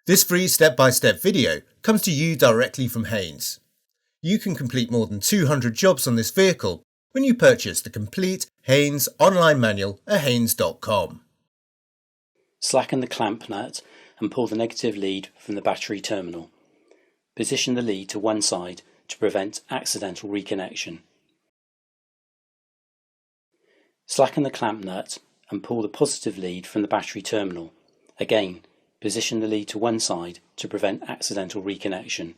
This free step-by-step video comes to you directly from Haynes. You can complete more than 200 jobs on this vehicle when you purchase the complete Haynes online manual at haynes.com. Slacken the clamp nut and pull the negative lead from the battery terminal. Position the lead to one side to prevent accidental reconnection. Slacken the clamp nut and pull the positive lead from the battery terminal. Again, position the lead to one side to prevent accidental reconnection.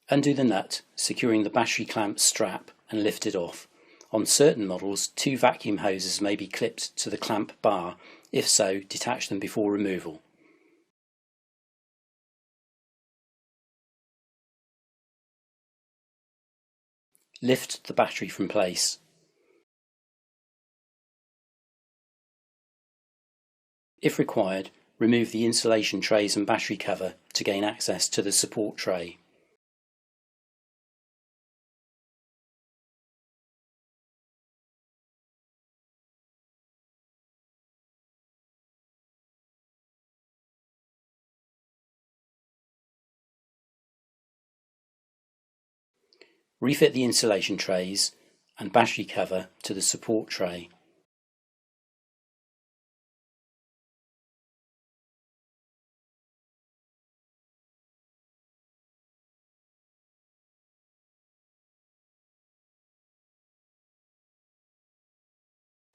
Undo the nut, securing the battery clamp strap, and lift it off. On certain models, 2 vacuum hoses may be clipped to the clamp bar. If so, detach them before removal. Lift the battery from place. If required, remove the insulation trays and battery cover to gain access to the support tray. Refit the insulation trays and battery cover to the support tray.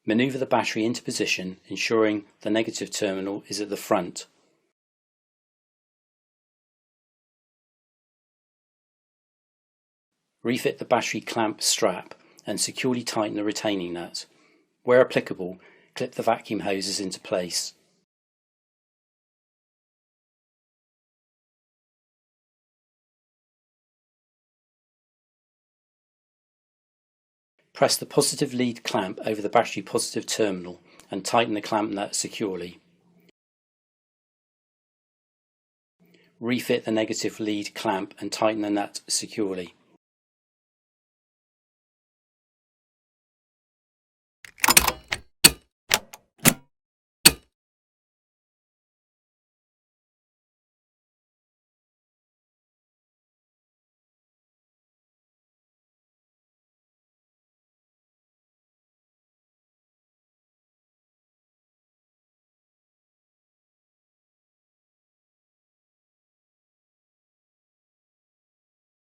Maneuver the battery into position, ensuring the negative terminal is at the front. Refit the battery clamp strap and securely tighten the retaining nut. Where applicable, clip the vacuum hoses into place. Press the positive lead clamp over the battery positive terminal and tighten the clamp nut securely. Refit the negative lead clamp and tighten the nut securely.